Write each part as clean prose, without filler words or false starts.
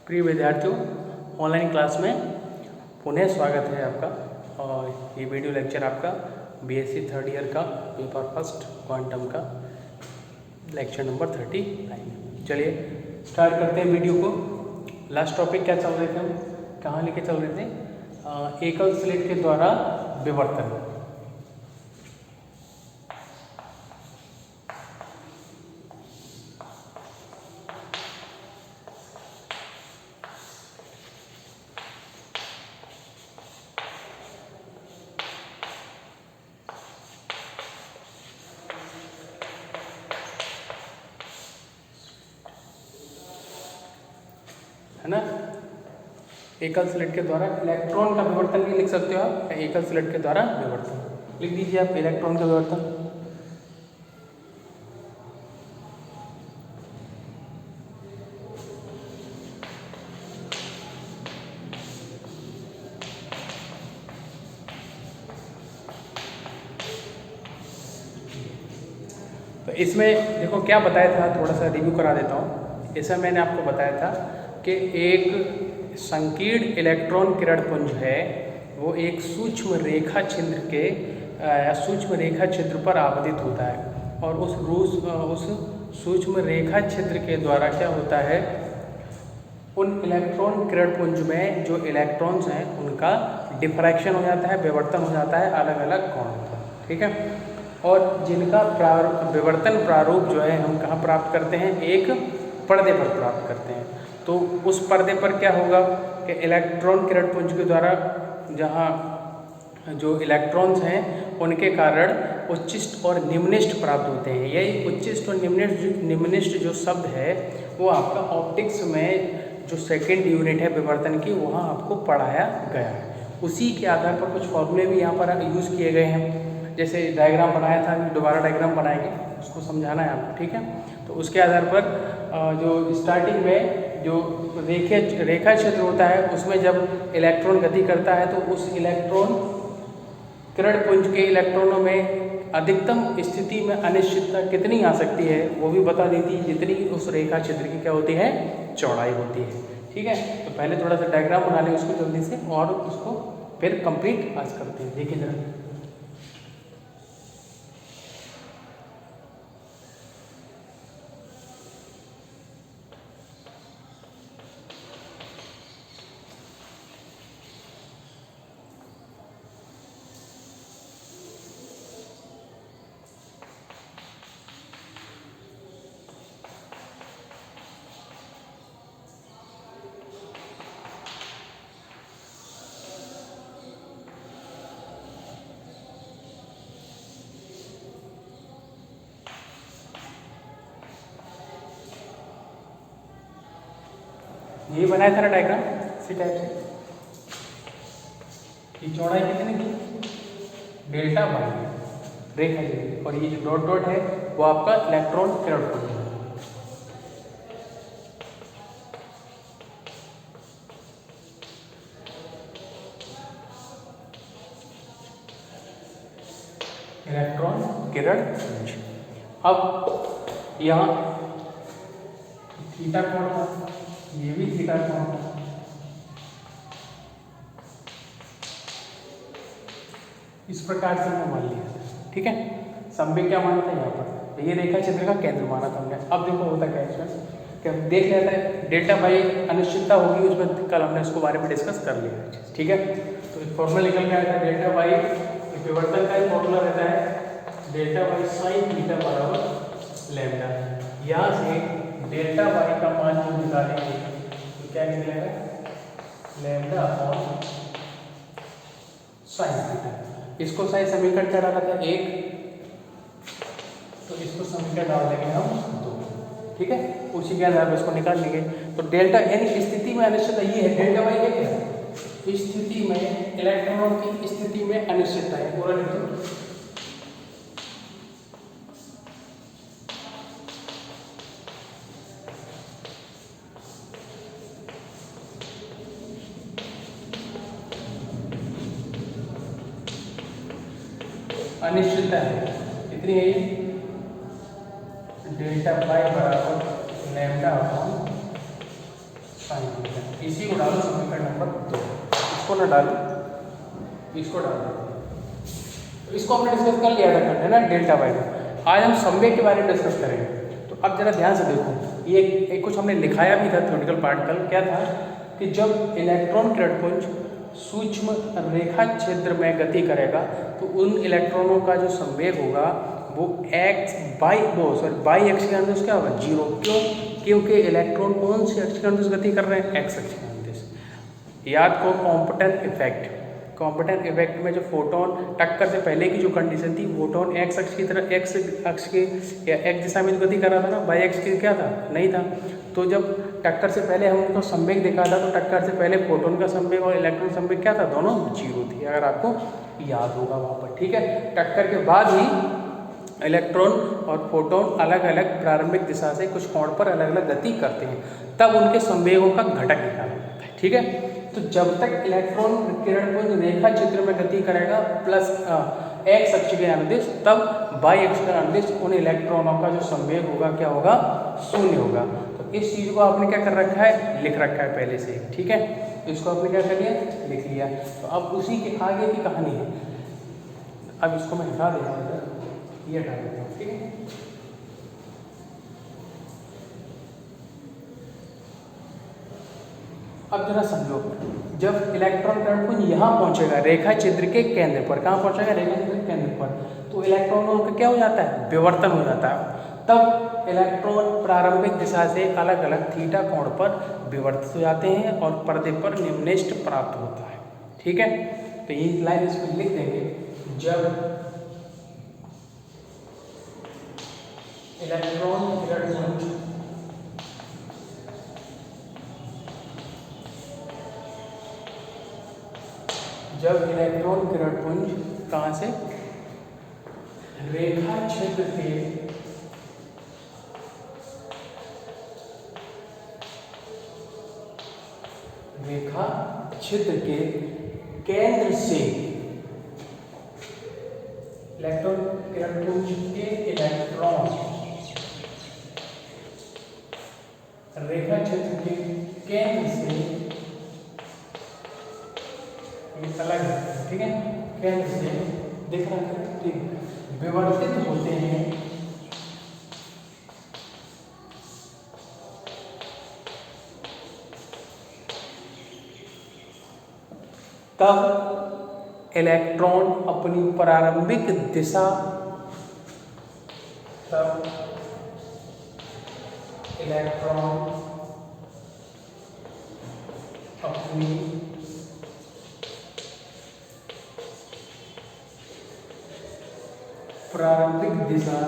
प्रिय विद्यार्थियों, online class में पुनः स्वागत है आपका। और ये वीडियो लेक्चर आपका बीएससी थर्ड ईयर का पेपर फर्स्ट क्वांटम का लेक्चर नंबर 39। चलिए स्टार्ट करते हैं वीडियो को। लास्ट टॉपिक क्या चल रहे थे, हम कहाँ लेके चल रहे थे? एकल स्लिट के द्वारा विवर्तन। है ना, एकल स्लिट के द्वारा इलेक्ट्रॉन का विवर्तन भी लिख सकते हो आप। एकल स्लिट के द्वारा विवर्तन लिख दीजिए आप, इलेक्ट्रॉन का विवर्तन। तो इसमें देखो क्या बताया था, थोड़ा सा रिव्यू करा देता हूँ। इसमें मैंने आपको बताया था कि एक संकीर्ण इलेक्ट्रॉन किरण पुंज है, वो एक सूक्ष्म रेखा छिद्र के सूक्ष्म रेखा छिद्र पर आपतित होता है। और उस सूक्ष्म रेखा छिद्र के द्वारा क्या होता है, उन इलेक्ट्रॉन किरण पुंज में जो इलेक्ट्रॉन्स हैं उनका डिफ्रैक्शन हो जाता है, विवर्तन हो जाता है अलग अलग कोणों पर। ठीक है। और जिनका विवर्तन प्रारूप जो है हम कहाँ प्राप्त करते हैं, एक पर्दे पर प्राप्त करते हैं। तो उस पर्दे पर क्या होगा कि इलेक्ट्रॉन किरण पुंज के द्वारा जहाँ जो इलेक्ट्रॉन्स हैं उनके कारण उच्चिष्ट और निम्निष्ट प्राप्त होते हैं। यही उच्चिष्ट और निम्निष्ट जो शब्द है वो आपका ऑप्टिक्स में जो सेकेंड यूनिट है विवर्तन की, वहाँ आपको पढ़ाया गया है। उसी के आधार पर कुछ फॉर्मूले भी यहाँ पर यूज़ किए गए हैं। जैसे डायग्राम बनाया था, दोबारा डायग्राम बनाएंगे, उसको समझाना है आपको। ठीक है। तो उसके आधार पर जो स्टार्टिंग में जो रेखा क्षेत्र होता है उसमें जब इलेक्ट्रॉन गति करता है तो उस इलेक्ट्रॉन किरण पुंज के इलेक्ट्रॉनों में अधिकतम स्थिति में अनिश्चितता कितनी आ सकती है वो भी बता देती है, जितनी उस रेखा क्षेत्र की क्या होती है, चौड़ाई होती है। ठीक है। तो पहले थोड़ा सा डायग्राम बना लें उसको जल्दी से, और उसको फिर कंप्लीट आज करते हैं। देखिए जरा, ये बनाया था ना डायग्राम इसी टाइप से। ये चौड़ाई कितनी की, डेल्टा बाई रेखा की, और ये जो डॉट डॉट है वो आपका इलेक्ट्रॉन किरण पुंज है। इलेक्ट्रॉन किरण पुंज। अब यहाँ थीटा कोण था, ये भी थीटा कोण था। इस प्रकार से हमने मान लिया। ठीक है। संवेग क्या माना था यहाँ पर, ये रेखा क्षेत्र का केंद्र माना था हमने। अब देखो होता क्या है इसमें, कि हम देख लेते हैं डेल्टा बाई अनिश्चितता होगी, उसमें कल हमने उसको बारे में डिस्कस कर लिया। ठीक है। तो एक फॉर्मूला निकल के आया था डेल्टा बाई, विवर्तन का ही फॉर्मूला रहता है डेल्टा बाई साइन थीटा बराबर लैम्डा। यहाँ से डेल्टा बाई का मान जो निकालेंगे तो क्या निकलेगा, लैम्डा अपॉन साइन थीटा। इसको सही समीकरण क्या डाला था, एक, तो इसको समीकरण डाल देंगे हम 2। ठीक है। उसी के आधार पर इसको निकाल लेंगे। तो डेल्टा यानी स्थिति में अनिश्चितता ये है, डेल्टा वाई है क्या, स्थिति में इलेक्ट्रॉनों की स्थिति में अनिश्चितता है। पूरा लिख दो, अनिश्चितता है कितनी है, डेल्टा पाई बराबर lambda upon sine sine theta, इसी को डालो समीकरण नंबर 2, इसको ना डालो, इसको डालो। तो इसको हमने डिस्कस कर लिया था है ना, डेल्टा बाई का। आज हम संवेग के बारे में डिस्कस करेंगे। तो अब जरा ध्यान से देखो, ये एक कुछ हमने लिखाया भी था थ्योरेटिकल पार्टिकल, क्या था कि जब इलेक्ट्रॉन किरणपुंज सूक्ष्म रेखा क्षेत्र में गति करेगा तो उन इलेक्ट्रॉनों का जो संवेग होगा वो बाई एक्स के अनुदिश क्या होगा, 0। क्यों? क्योंकि इलेक्ट्रॉन कौन से अक्ष के अनुदिश गति कर रहे हैं, एक्स अक्ष के अनुदिश। याद करो कॉम्पटन इफेक्ट, कॉम्पटन इफेक्ट में जो फोटोन टक्कर से पहले की जो कंडीशन थी, फोटोन एक्स अक्ष की तरह, एक्स अक्ष के या एक्स दिशा में गति कर रहा था ना, बाई एक्स के क्या था, नहीं था। तो जब टक्कर से पहले हम उनको संवेग देखा था तो टक्कर से पहले फोटोन का संवेग और इलेक्ट्रॉन संवेग क्या था, दोनों 0 थी, अगर आपको याद होगा वहाँ पर। ठीक है, टक्कर के बाद ही इलेक्ट्रॉन और फोटोन अलग अलग प्रारंभिक दिशा से कुछ कोण पर अलग अलग गति करते हैं, तब उनके संवेगों का घटक निकाला जाता है। ठीक है, तो जब तक इलेक्ट्रॉन किरणपुंज रेखा चित्र में गति करेगा प्लस एक्स अक्ष के अनुदिश, तब बाई अक्ष के अनुदिश उन इलेक्ट्रॉनों का जो संवेग होगा क्या होगा, 0 होगा। तो इस चीज़ को आपने क्या कर रखा है, लिख रखा है पहले से। ठीक है, तो इसको आपने क्या कर लिया, लिख लिया। तो अब उसी के आगे की कहानी है। अब इसको मैं हटा देता हूँ, ये हटा देता हूँ। ठीक है, अब जरा समझो, जब इलेक्ट्रॉन किरणपुंज यहाँ पहुँचेगा रेखा चित्र के केंद्र पर, कहाँ पहुँचेगा, रेखा चित्र के केंद्र पर, तो इलेक्ट्रॉनों का क्या हो जाता है, विवर्तन हो जाता है। तब इलेक्ट्रॉन प्रारंभिक दिशा से अलग अलग थीटा कोण पर विवर्तित हो जाते हैं और पर्दे पर निम्नलिखित प्राप्त होता है। ठीक है, तो ये लाइन इसमें लिख देंगे, जब इलेक्ट्रॉन किरणपुंज कहाँ से, रेखा क्षेत्र के केंद्र से इलेक्ट्रॉन किरणपुंज के इलेक्ट्रॉन रेखा क्षेत्र के केंद्र से अलग है। ठीक है, केंद्र से दिख रहा है, ठीक, विवर्तित होते हैं तब इलेक्ट्रॉन अपनी प्रारंभिक दिशा, तब इलेक्ट्रॉन अपनी प्रारंभिक दिशा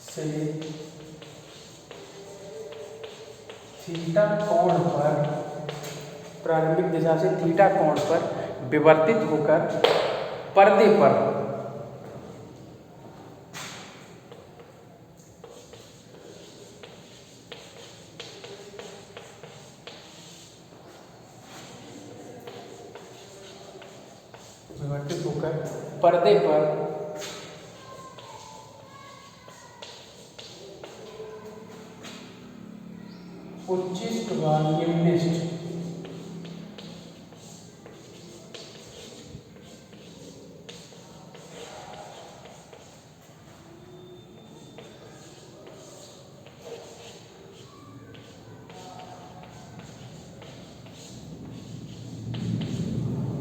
से थीटा कोण पर, प्रारंभिक दिशा से थीटा कोण पर विवर्तित होकर पर्दे पर उच्चिष्ट व निम्निष्ट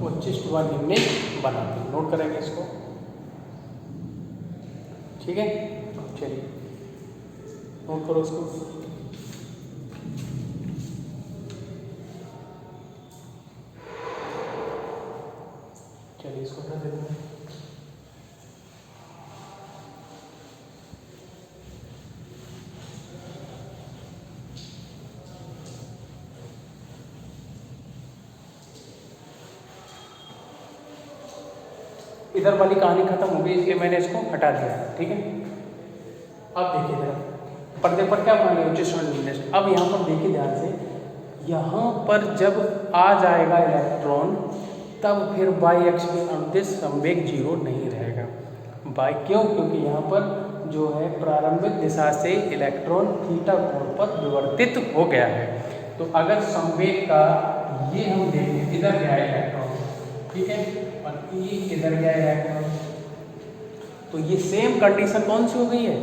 उच्चिष्ट व निम्निष्ट बनाते हैं। नोट करेंगे इसको। ठीक है, चलिए नोट करो इसको। चलिए इसको हटा देते हैं। इधर वाली कहानी खत्म हो गई, इसलिए मैंने इसको हटा दिया। ठीक है, अब देखिए जरा पर्दे पर क्या बना लिया, उच्चिष्ट और निम्निष्ट। अब यहाँ पर देखिए ध्यान से, यहाँ पर जब आ जाएगा इलेक्ट्रॉन तब फिर बाई अक्ष के अनुदिश संवेग 0 नहीं रहेगा। बाई क्यों? क्योंकि यहाँ पर जो है प्रारंभिक दिशा से इलेक्ट्रॉन थीटा कोण पर विवर्तित हो गया है। तो अगर संवेग का ये हम देखें, इधर गया इलेक्ट्रॉन, ठीक है, और ये इधर गया इलेक्ट्रॉन, तो ये सेम कंडीशन कौन सी हो गई है,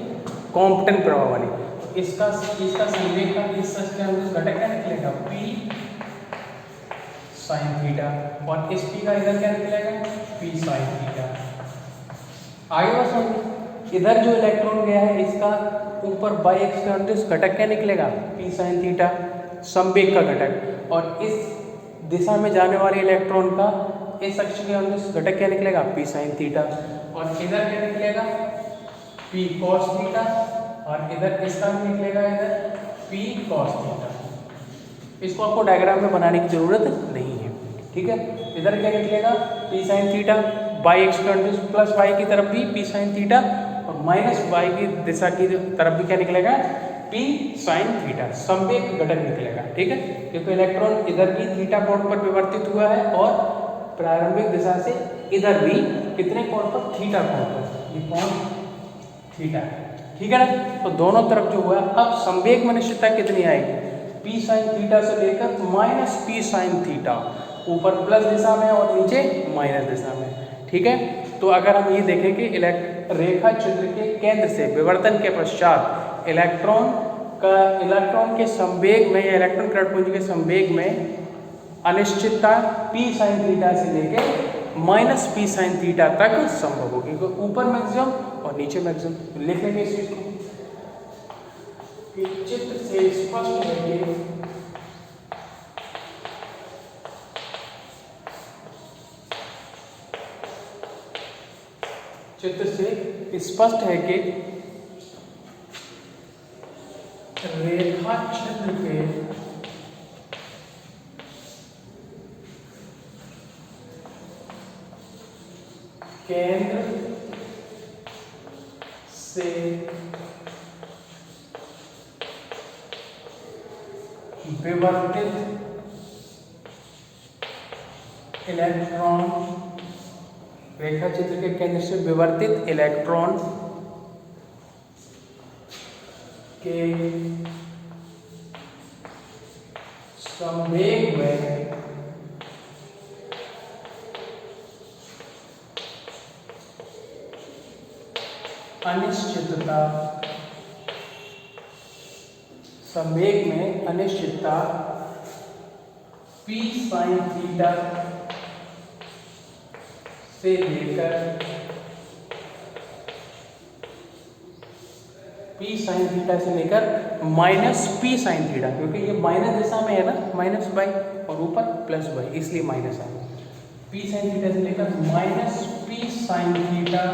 कॉम्पटन प्रभाव वाली। तो इसका संवेग का इस घटक क्या निकलेगा, P साइन थीटा, और इस P का इधर क्या निकलेगा, P साइन थीटा। आगे बात समझ, इधर जो इलेक्ट्रॉन गया है इसका ऊपर बाई एक्स का अंश घटक क्या निकलेगा, P साइन थीटा, संवेग का घटक, और इस दिशा में जाने वाले इलेक्ट्रॉन का इस अक्ष के अंश घटक क्या निकलेगा, P साइन थीटा, और इधर क्या निकलेगा, P cos थीटा, और इधर इसका भी निकलेगा इधर P cos थीटा। इसको आपको डायग्राम में बनाने की जरूरत नहीं है, ठीक है। इधर क्या निकलेगा, P sine theta, by x plus y की तरफ भी P साइन थीटा, और माइनस वाई की दिशा की तरफ भी क्या निकलेगा, P साइन थीटा, संवेग घटक निकलेगा, ठीक है। क्योंकि इलेक्ट्रॉन इधर भी थीटा कोण पर विवर्तित हुआ है और प्रारंभिक दिशा से इधर भी कितने कोण पर, थीटा कोण पर, ये कोण थीटा, ठीक है ना। तो दोनों तरफ जो हुआ, अब संवेग में निश्चितता कितनी आएगी, P साइन थीटा से लेकर माइनस P साइन थीटा, ऊपर प्लस दिशा में और नीचे माइनस दिशा में, ठीक है। तो अगर हम ये देखें कि रेखा चित्र के केंद्र से विवर्तन के पश्चात इलेक्ट्रॉन के संवेग में या इलेक्ट्रॉन किरण पुंज के संवेग में अनिश्चितता P साइन थीटा से लेकर माइनस P साइन थीटा तक संभव होगी, ऊपर मैक्सिमम और नीचे मैक्सिमम। लिख लेंगे इस चीज को, चित्र से स्पष्ट है कि रेखा चित्र के केंद्र से विवर्तित इलेक्ट्रॉन, रेखा चित्र के केंद्र से विवर्तित इलेक्ट्रॉन के संवेग में अनिश्चितता, संवेग में अनिश्चितता P साइन थीटा से लेकर P साइन थीटा से लेकर माइनस P साइन थीटा, क्योंकि ये माइनस दिशा में है ना, माइनस बाई और ऊपर प्लस बाई, इसलिए माइनस है। P साइन थीटा से लेकर माइनस P साइन थीटा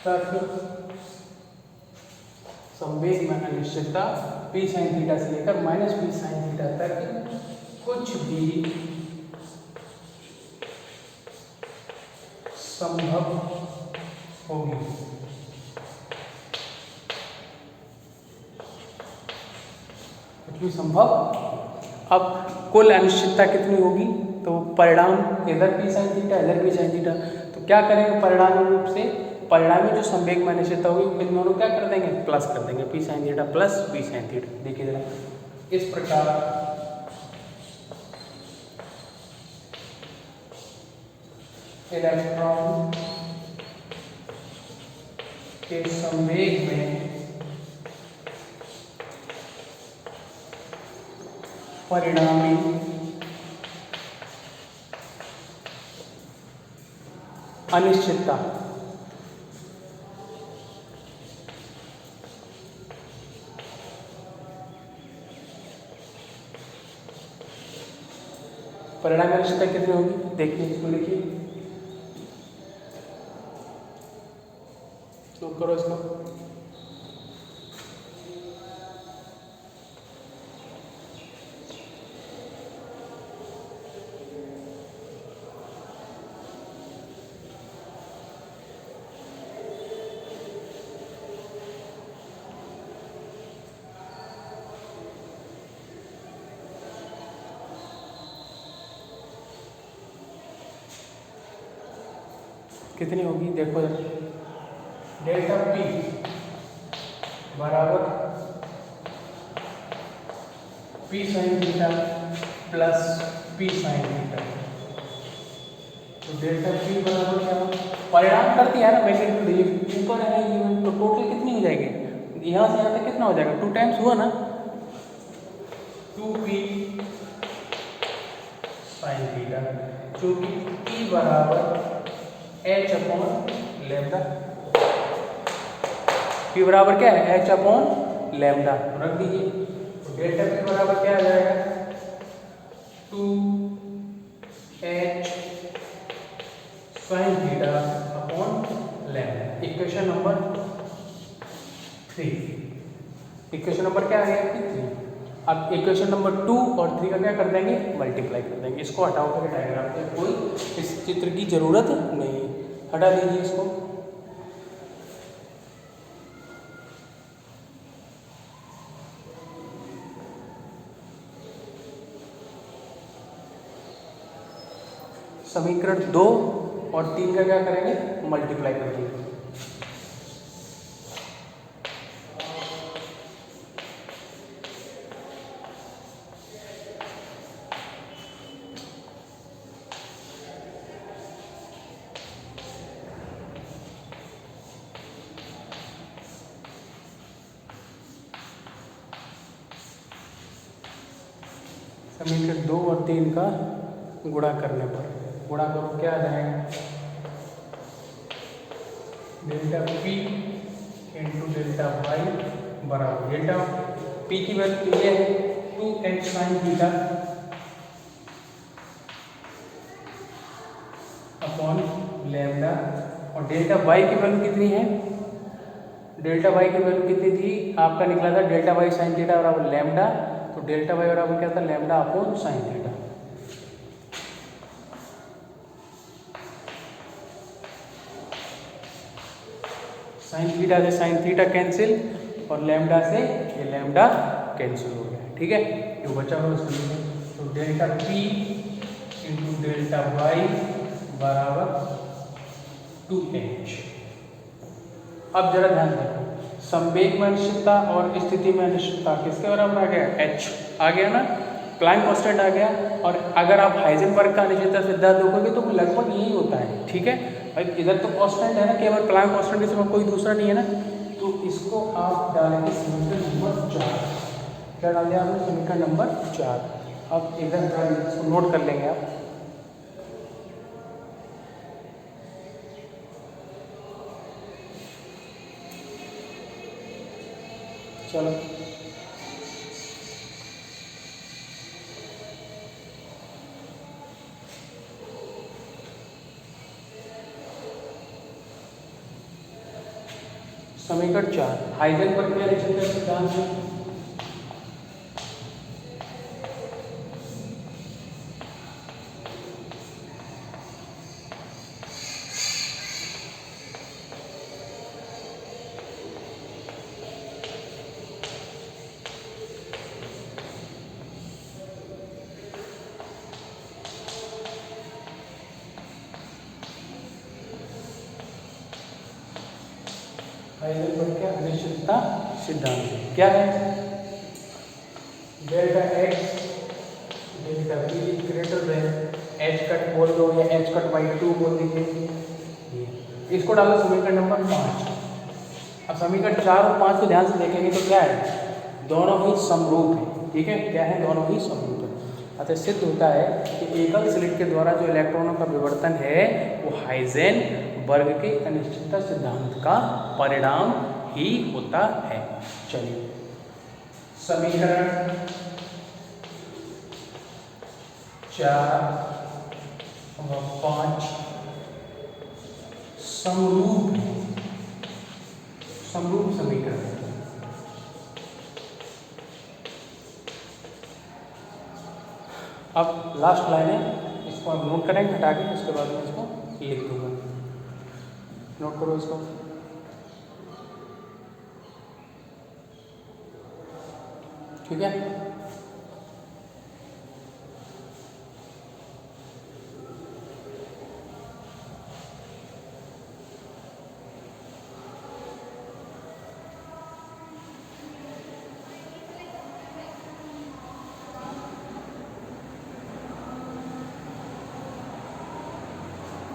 तक संवेग में अनिश्चितता P साइन थीटा से लेकर माइनस P साइन थीटा तक कुछ भी संभव होगी। कुछ भी संभव। अब कुल अनिश्चितता कितनी होगी, तो परिणाम इधर P साइन थीटा, इधर P साइन थीटा, तो क्या करेंगे, परिणामी रूप से परिणामी जो संवेग में अनिश्चितता होगी इन दोनों क्या कर देंगे, प्लस कर देंगे, P sine theta plus P sine theta. देखिए जरा, इस प्रकार इलेक्ट्रॉन के संवेग में परिणामी अनिश्चितता परिणामी अनिश्चितता कितनी होगी, देखिए इसको लिखिए, नोट करो इसको। कितनी होगी देखो जरा, डेल्टा पी बराबर P sine theta plus P sine theta. तो डेल्टा पी बराबर क्या हो, परिणाम कर दिया है ना मैग्नीट्यूड, ये ऊपर है ये, तो टोटल कितनी हो जाएगी, यहाँ से यहाँ तक कितना हो जाएगा, 2 टाइम्स हुआ ना, 2p साइन थीटा, जो कि p बराबर h अपॉन लैम्डा। p बराबर क्या है, h अपॉन लैम्डा रख दीजिए। तो डेल्टा p बराबर क्या आ जाएगा, 2h sine theta upon lambda. Equation number 3, equation number क्या आ गया आपकी 3। अब इक्वेशन नंबर 2 और 3 का क्या कर देंगे, मल्टीप्लाई कर देंगे। इसको हटाओ करके डायग्राम पे, कोई इस चित्र की जरूरत नहीं, हटा दीजिए इसको। समीकरण 2 और 3 का क्या करेंगे, मल्टीप्लाई कर देंगे। समीकरण 2 और 3 का गुणा करने पर, गुणा करो क्या आ जाएगा, delta p into delta y बराबर, डेल्टा पी की वैल्यू ये है 2h sine theta upon lambda, और डेल्टा वाई की वैल्यू कितनी है, डेल्टा वाई की वैल्यू कितनी थी आपका, निकला था डेल्टा वाई साइन थीटा बराबर लैम्डा। तो डेल्टा वाई बराबर क्या था, lambda upon sine theta. Sine theta से साइन थीटा कैंसिल और लैम्डा से ये लैम्डा कैंसिल हो गया, ठीक है, जो बचा हुआ उसमें। तो delta p into delta y बराबर 2h। अब जरा ध्यान रखो, संवेग में अनिश्चितता और स्थिति में अनिश्चितता किसके बराबर आ गया, h आ गया ना, प्लैंक कांस्टेंट आ गया। और अगर आप हाइजेनबर्ग का अनिश्चितता सिद्धांत देखोगे तो लगभग यही होता है, ठीक है। अब इधर तो कांस्टेंट है ना, केवल प्लैंक कांस्टेंट के सिवा कोई दूसरा नहीं है ना, तो इसको आप डालेंगे समीकरण नंबर 4। क्या डाल दिया आपने, समीकरण नंबर 4। अब इधर इसको नोट कर लेंगे आप, चलो समीकरण 4 हाइजेनबर्ग के अनिश्चितता सिद्धांत है। हाइजेनबर्ग के अनिश्चितता सिद्धांत क्या है, delta x delta be greater than H cut बोल दो या एच कट बाई 2 बोल दीजिए। इसको डालो समीकरण नंबर 5। अब समीकरण 4 और 5 को ध्यान से देखेंगे तो क्या है, दोनों ही समरूप है, ठीक है, क्या है, दोनों ही समरूप है। अतः सिद्ध होता है कि एकल स्लिट के द्वारा जो इलेक्ट्रॉनों का विवर्तन है वो हाइजेनबर्ग के अनिश्चितता सिद्धांत का परिणाम ही होता है। चलिए समीकरण 4 व 5 समरूप समीकरण। अब लास्ट लाइन है, इसको आप नोट करेंगे हटा के, उसके बाद मैं इसको लिख दूंगा, नोट करो इसको। ठीक है,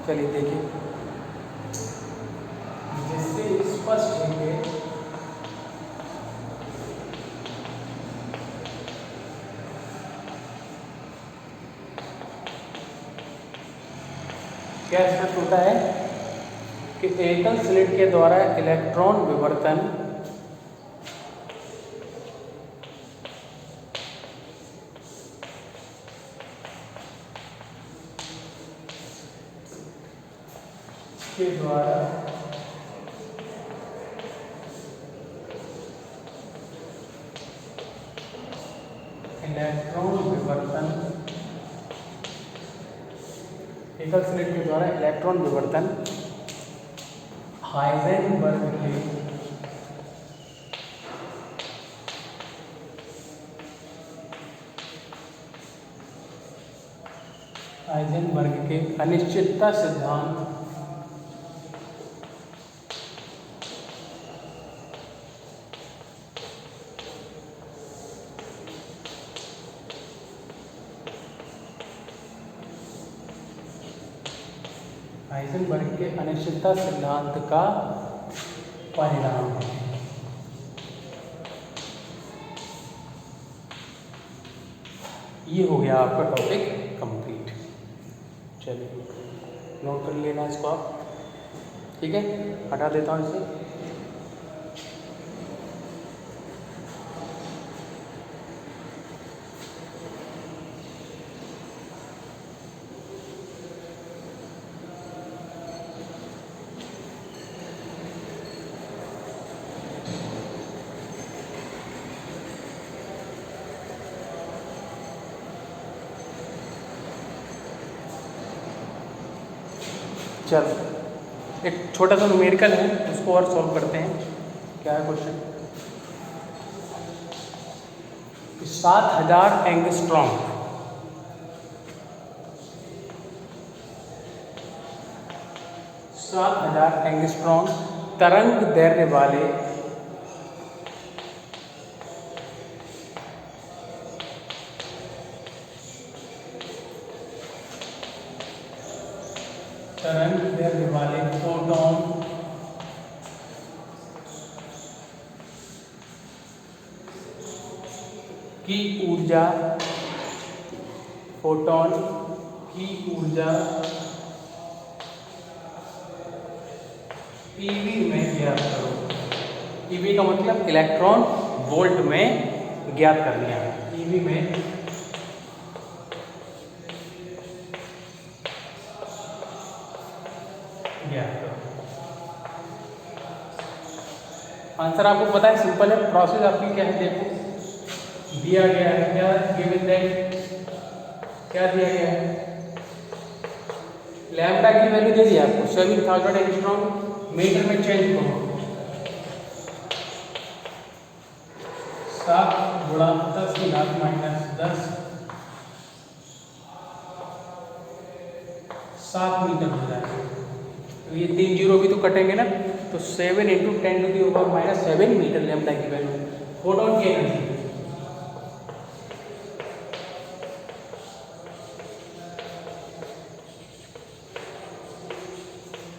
चलिए देखिए, जिससे स्पष्ट है कि क्या स्पष्ट होता है कि एकल स्लिट के द्वारा इलेक्ट्रॉन विवर्तन के द्वारा इलेक्ट्रॉन विवर्तन, एकल स्लिट के द्वारा इलेक्ट्रॉन विवर्तन हाइजेनबर्ग के अनिश्चितता सिद्धांत हाइजेनबर्ग के अनिश्चितता सिद्धांत का परिणाम है। ये हो गया आपका टॉपिक कंप्लीट। चलिए नोट कर लेना इसको आप, ठीक है। हटा देता हूँ इसे। चलो एक छोटा सा न्यूमेरिकल है, उसको और सॉल्व करते हैं। क्या है क्वेश्चन? 7000 एंगस्ट्रॉम, 7000 एंगस्ट्रॉम तरंग दैर्ध्य वाले फोटॉन की ऊर्जा, फोटॉन की ऊर्जा पीवी में ज्ञात करो। पीवी का मतलब इलेक्ट्रॉन वोल्ट में ज्ञात करनी है। पीवी में ज्ञात करो। आंसर आपको पता है, सिंपल है। प्रोसेस आपकी क्या है देखो, दिया गया है क्या, गिवन दैट क्या दिया गया है, लैम्बडा की वैल्यू दे दी आपको 7000 एंगस्ट्रॉम, मीटर में चेंज करो 7 गुणा 10 की घात -10, 7 मीटर हो जाएगा। तो ये 3 जीरो भी तो कटेंगे ना, तो 7 × 10⁻⁷ मीटर लैम्बडा की वैल्यू। फोटॉन की एनर्जी,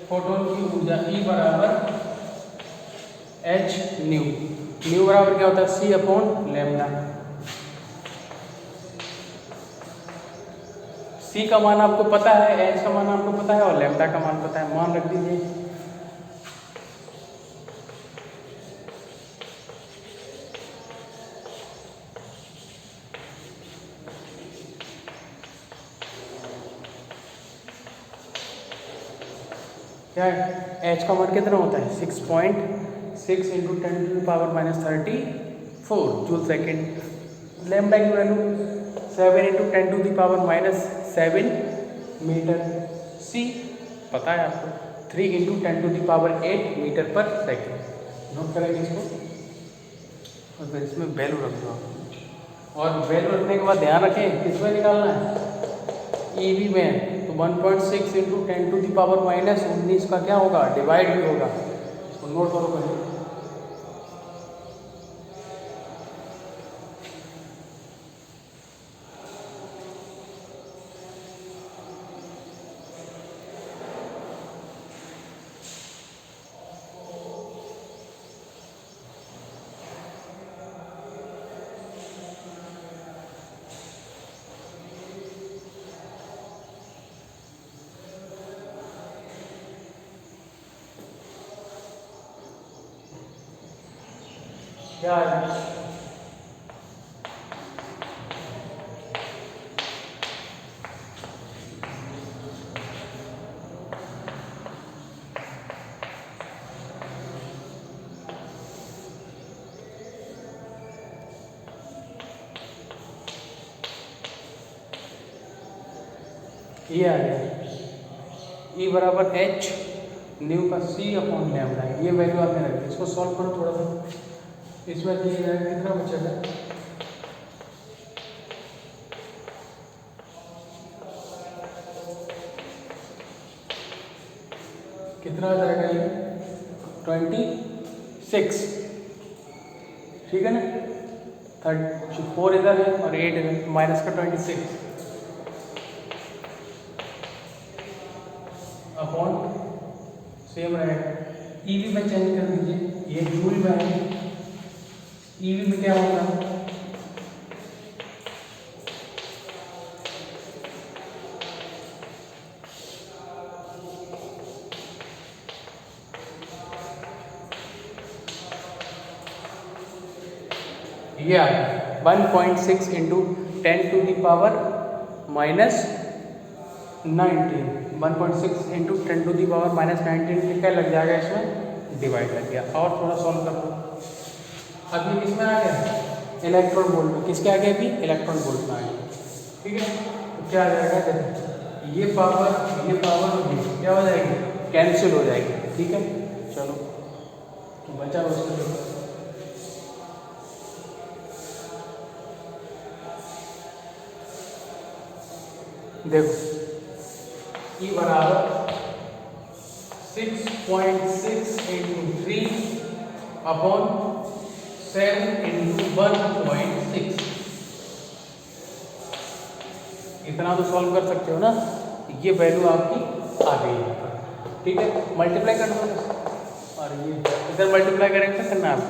फोटॉन की ऊर्जा E बराबर h न्यू। न्यू बराबर क्या होता है, C/λ। C का मान आपको पता है, h का मान आपको पता है और लैम्बडा का मान पता है, मान रख दीजिए। क्या है, h का मान कितना होता है, 6.6 × 10⁻⁻34 जूल सेकेंड। लैम्बडा की वैल्यू 7 × 10⁻⁷ मीटर। C पता है आपको 3 × 10⁸ मीटर पर सेकेंड। नोट करेंगे इसको और फिर इसमें वैल्यू रख दो आप। और वैल्यू रखने के बाद ध्यान रखें किसमें निकालना है, EV में। तो 1.6 × 10⁻⁻19 का क्या होगा, डिवाइड भी होगा। इसको नोट करो पहले। क्या है? ये आ गया E बराबर एच न्यू का C अपॉन लैम्डा। ये वैल्यू आपने रखी, इसको सॉल्व करो थोड़ा सा। इसमें कितना बचेगा? कितना आ जाएगा ये? 26, ठीक है ना। 34 इधर है और 8 इधर, माइनस का 26 अपॉन सेम रहेगा। ईवी में चेंज कर दीजिए, ये जूल में है, ईवी में क्या होगा? ये आ गया 1.6 into 10 to the power minus 19। 1.6 into 10 to the power minus 19 क्या लग जाएगा? इसमें डिवाइड लग गया। और थोड़ा सॉल्व कर दो। अब ये किसमें आ गया? इलेक्ट्रॉन वोल्ट में। किसके आ गया? अभी इलेक्ट्रॉन वोल्ट में आ गया, ठीक है। तो क्या आ जाएगा? ये पावर क्या हो जाएगी? कैंसिल हो जाएगी, ठीक है। चलो तो बचा उसको देखो, E बराबर 6.6 इंटू 3 अपॉन 7 इंटू 1.6। इतना तो सॉल्व कर सकते हो ना। ये वैल्यू आपकी आ गई है, ठीक है। मल्टीप्लाई कर दो और ये इधर मल्टीप्लाई करेंगे करना आप,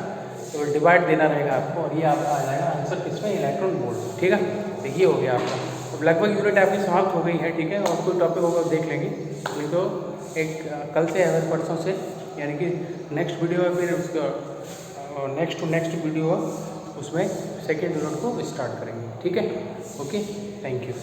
तो डिवाइड देना रहेगा आपको और ये आपका आ जाएगा आंसर किसमें? इलेक्ट्रॉन वोल्ट, ठीक है। तो ये हो गया आपका। तो लगभग यूनिट आपकी समाप्त हो गई है, ठीक है। और कोई टॉपिक होगा देख लेंगे, नहीं तो एक कल से या फिर परसों से, यानी कि नेक्स्ट वीडियो है, फिर उसका नेक्स्ट टू नेक्स्ट वीडियो उसमें सेकेंड यूनिट को स्टार्ट करेंगे, ठीक है। Okay, thank you.